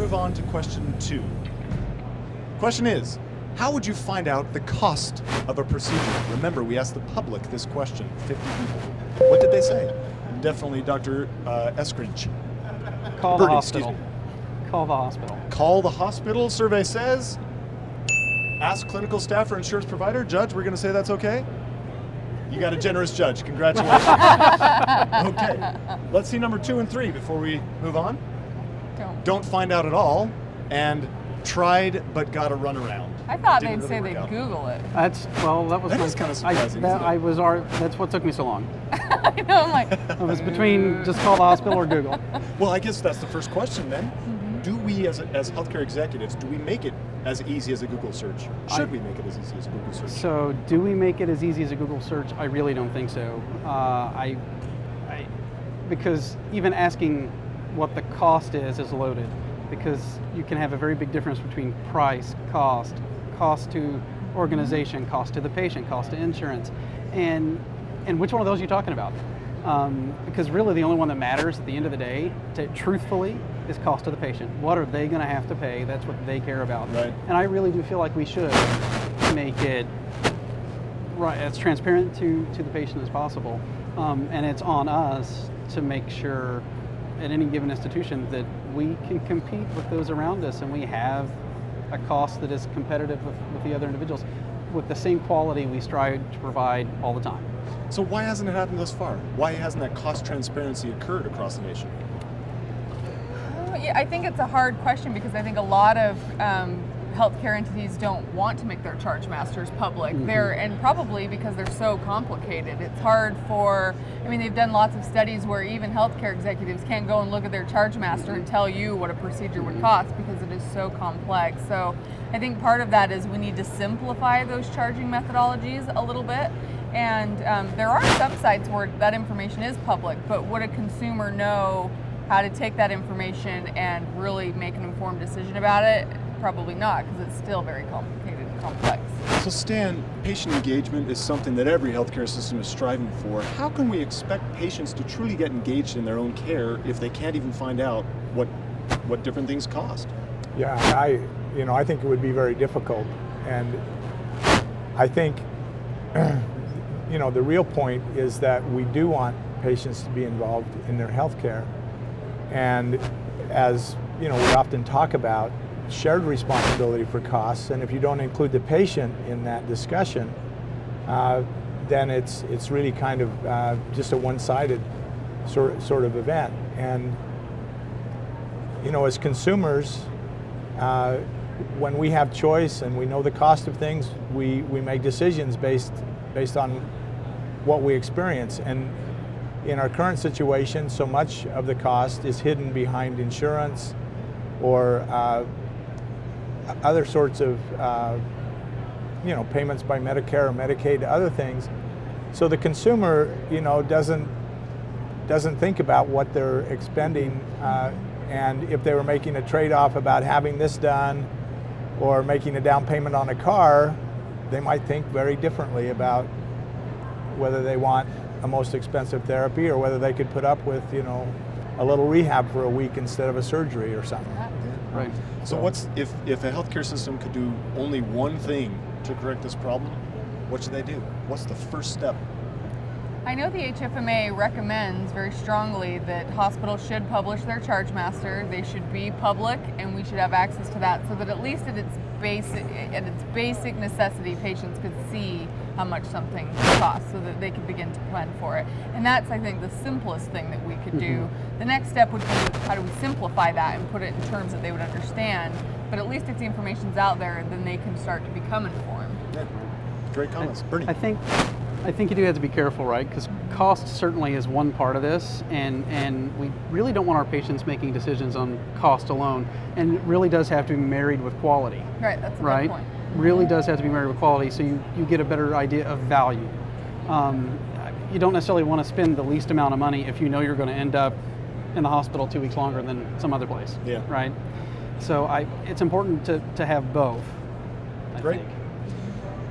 move on to question 2. Question is, how would you find out the cost of a procedure? Remember, we asked the public this question, 50 people. What did they say? Definitely Dr. Eskridge. Call the Bernie, hospital. excuse me. Call the hospital. Call the hospital, survey says. Ask clinical staff or insurance provider. Judge, we're going to say that's okay? You got a generous judge. Congratulations. Okay. Let's see number 2 and 3 before we move on. Don't find out at all, and tried but got a runaround. I thought Didn't they'd really say work they'd out. Google it. That was That my, is kinda surprising, isn't it? that's what took me so long. I know, I'm like, It was between just call the hospital or Google. Well, I guess that's the first question then. Do we, as healthcare executives, do we make it as easy as a Google search? Should we make it as easy as a Google search? So, do we make it as easy as a Google search? I really don't think so. Because even asking what the cost is loaded, because you can have a very big difference between price, cost to organization, cost to the patient, cost to insurance, and which one of those are you talking about? Because really the only one that matters at the end of the day, truthfully, is cost to the patient. What are they going to have to pay? That's what they care about. Right. And I really do feel like we should make it right as transparent to the patient as possible. And it's on us to make sure at any given institution that we can compete with those around us and we have a cost that is competitive with the other individuals with the same quality we strive to provide all the time. So why hasn't it happened thus far? Why hasn't that cost transparency occurred across the nation? yeah, I think it's a hard question because I think a lot of healthcare entities don't want to make their charge masters public. And probably because they're so complicated. It's hard for, I mean, they've done lots of studies where even healthcare executives can't go and look at their charge master and tell you what a procedure would cost because it is so complex. So I think part of that is we need to simplify those charging methodologies a little bit. And there are some sites where that information is public, but would a consumer know how to take that information and really make an informed decision about it? Probably not, because it's still very complicated and complex. So Stan, patient engagement is something that every healthcare system is striving for. How can we expect patients to truly get engaged in their own care if they can't even find out what different things cost? Yeah, I think it would be very difficult, and I think the real point is that we do want patients to be involved in their health care, and as we often talk about shared responsibility for costs, and if you don't include the patient in that discussion, then it's really kind of just a one-sided sort of event. And as consumers, when we have choice and we know the cost of things, we make decisions based on what we experience. And in our current situation, so much of the cost is hidden behind insurance or other sorts of payments by Medicare or Medicaid, other things. So the consumer doesn't think about what they're expending, and if they were making a trade-off about having this done or making a down payment on a car, they might think very differently about whether they want a most expensive therapy or whether they could put up with a little rehab for a week instead of a surgery or something. Right. So what's if a healthcare system could do only one thing to correct this problem, what should they do? What's the first step? I know the HFMA recommends very strongly that hospitals should publish their charge master. They should be public, and we should have access to that so that at least at its basic necessity, patients could see how much something costs so that they could begin to plan for it. And that's, I think, the simplest thing that we could do. The next step would be how do we simplify that and put it in terms that they would understand. But at least if the information's out there, then they can start to become informed. Yeah. Great comments. Bernie. I think you do have to be careful, right? Because cost certainly is one part of this, and we really don't want our patients making decisions on cost alone. And it really does have to be married with quality. Right, that's a right? good point. Really does have to be married with quality, so you get a better idea of value. You don't necessarily want to spend the least amount of money if you know you're going to end up in the hospital 2 weeks longer than some other place. Yeah. Right. So it's important to have both. I Great. think.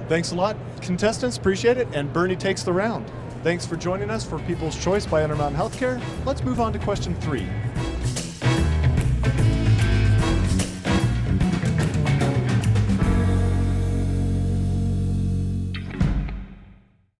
Thanks a lot, contestants. Appreciate it. And Bernie takes the round. Thanks for joining us for People's Choice by Intermountain Healthcare. Let's move on to question 3.